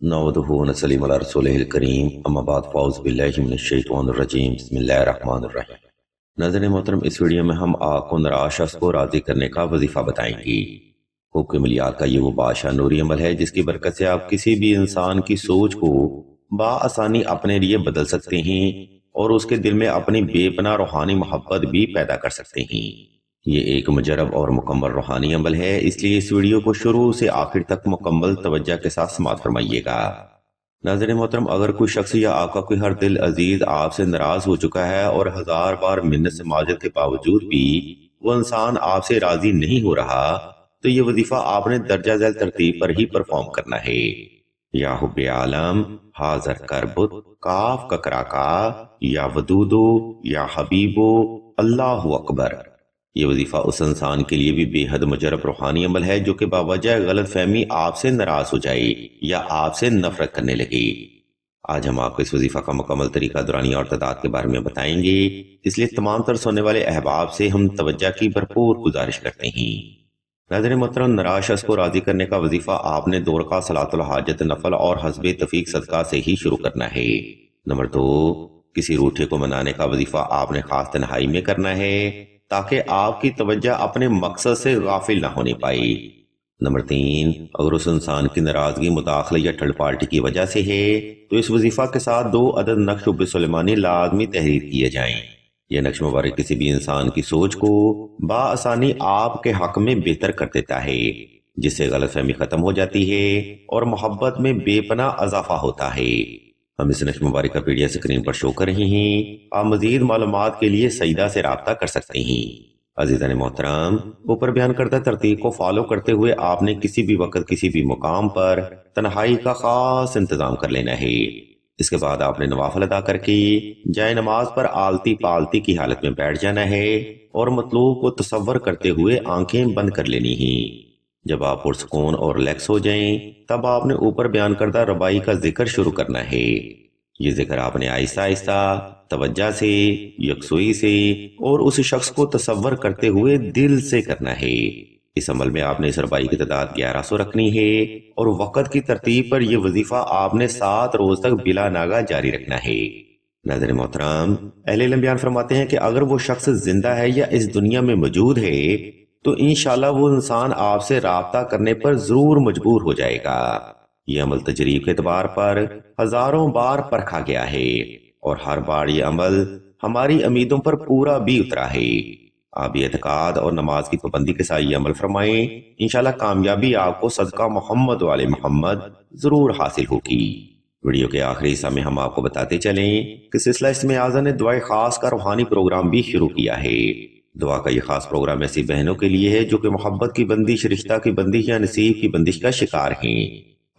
नहमदुहु व नसल्लिमु अला रसूलिहिल करीम अम्मा बाद फ़अऊज़ु बिल्लाहि मिनश्शैतानिर रजीम बिस्मिल्लाहिर रहमानिर रहीम। नाज़रीन मोहतरम, इस वीडियो में हम आपको नाराज़ शख्स को राज़ी करने का वजीफ़ा बताएंगे। हुक्क मिलियात का ये वो बादशाह नूरी अमल है जिसकी बरकत से आप किसी भी इंसान की सोच को बाआसानी अपने लिए बदल सकते हैं और उसके दिल में अपनी बेपनाह रूहानी मोहब्बत भी पैदा कर सकते हैं। ये एक मुजरब और मुकम्मल रूहानी अमल है, इसलिए इस वीडियो को शुरू से आखिर तक मुकम्मल तवज्जो के साथ समाअत फरमाइएगा। नाज़रीन मोहतरम, अगर कोई शख्स या आपका कोई हर दिल अजीज आपसे नाराज हो चुका है और हजार बार मिन्नत से माजत के बावजूद भी वो इंसान आपसे राजी नहीं हो रहा, तो ये वजीफा आपने दर्जा झैल तरतीब पर ही परफॉर्म करना है। या हुब्बे आलम, हाजर करबुत, काफ ककरा का, या वदूदो, या हबीबो, अल्लाहु अकबर। ये वजीफा उस इंसान के लिए भी बेहद मुजरब रूहानी अमल है जो कि बावजह गलत फहमी आपसे नाराज हो जाए या आपसे नफरत करने लगे। आज हम आपको इस वजीफा का मुकम्मल तरीका, दुरानी और तादाद के बारे में बताएंगे, इसलिए तमाम तरह होने वाले अहबाब से हम तवज्जो की भरपूर गुजारिश करते हैं। नाज़रीन मोहतरम, नाराज शख्स को राजी करने का वजीफा आपने 2 रकात सलातुल हाजत नफल और हस्बे तफीक सदका से ही शुरू करना है। नंबर 2, किसी रूठे को मनाने का वजीफा आपने खास तन्हाई में करना है ताकि आपकी तवज्जो अपने मकसद से गाफिल ना होने पाए। नंबर 3, अगर उस इंसान की नाराजगी मुदाखले या थर्ड पार्टी की वजह से है तो इस वजीफा के साथ 2 अदद नक्श सुलेमानी लाजमी तहरीर किए जाएं। यह नक्श मुबारक किसी भी इंसान की सोच को बाआसानी आपके हक में बेहतर कर देता है, जिससे गलतफहमी खत्म हो जाती है और मोहब्बत में बेपनाह इजाफा होता है। हम इस नक्श मुबारक का पीडीएफ स्क्रीन पर शो कर रहे हैं। आप मजीद मालूमात के लिए सईदा से राब्ता कर सकते हैं। अजीज़ान मोहतरम, ऊपर बयान करदा तरतीब को फॉलो करते हुए आपने किसी भी वक्त किसी भी मुकाम पर तन्हाई का खास इंतजाम कर लेना है। इसके बाद आपने नवाफिल अदा करके जाए नमाज पर आलती पालती की हालत में बैठ जाना है और मतलूब को तसव्वुर करते हुए आंखें बंद कर लेनी है। जब आप पुरसकून और रिलैक्स हो जाएं, तब आपने ऊपर बयान करदा रबाई का जिक्र शुरू करना है। ये जिक्र आपने आहिस्ता आहिस्ता, तवज्जो से, यकसुई से और उस शख्स को तसव्वुर करते हुए दिल से करना है। इस अमल में आपने इस रबाई की तादाद 1100 रखनी है और वक़्त की तरतीब पर यह वजीफा आपने 7 रोज तक बिला नागा जारी रखना है। नाज़रीन मोहतरम, अहले इल्म बयान फरमाते हैं कि अगर वो शख्स जिंदा है या इस दुनिया में मौजूद है तो इंशाल्लाह वो इंसान आपसे राब्ता करने पर जरूर मजबूर हो जाएगा। यह अमल तजरीब के एतबार पर हजारों बार परखा गया है और हर बार ये अमल हमारी उम्मीदों पर पूरा भी उतरा है। आप ये एतकाद और नमाज की पाबंदी के साथ ये अमल फरमाएं, इंशाल्लाह कामयाबी आपको सदका मोहम्मद वाले मोहम्मद जरूर हासिल होगी। वीडियो के आखिरी हिस्सा में हम आपको बताते चलें कि सिलसिला इस्मे आज़म ने दुआए खास का रूहानी प्रोग्राम भी शुरू किया है। दुआ का ये खास प्रोग्राम ऐसी बहनों के लिए है जो कि मोहब्बत की बंदिश, रिश्ता की बंदिश या नसीब की बंदिश का शिकार हैं।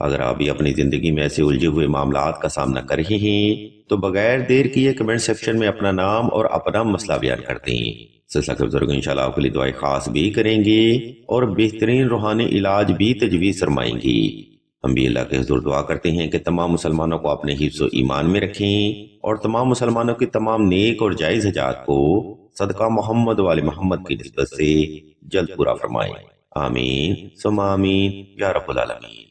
अगर आप भी अपनी जिंदगी में ऐसे उलझे हुए मामलात का सामना कर रहे हैं तो बगैर देर किए कमेंट सेक्शन में अपना नाम और अपना मसला बयान कर दें। सिलसिला के बुजुर्ग इंशाल्लाह आपके लिए दुआएं खास भी करेंगे और बेहतरीन रूहानी इलाज भी तजवीज़ फरमाएंगी। हम भी अल्लाह के हुज़ूर दुआ करते हैं कि तमाम मुसलमानों को अपने हिफ्ज़ व ईमान में रखें और तमाम मुसलमानों की तमाम नेक और जायज़ हजात को सदका मोहम्मद वाले मोहम्मद की निस्बत से जल्द पूरा फरमाएं। आमीन सुम्मा आमीन या रब्बुल आलमीन।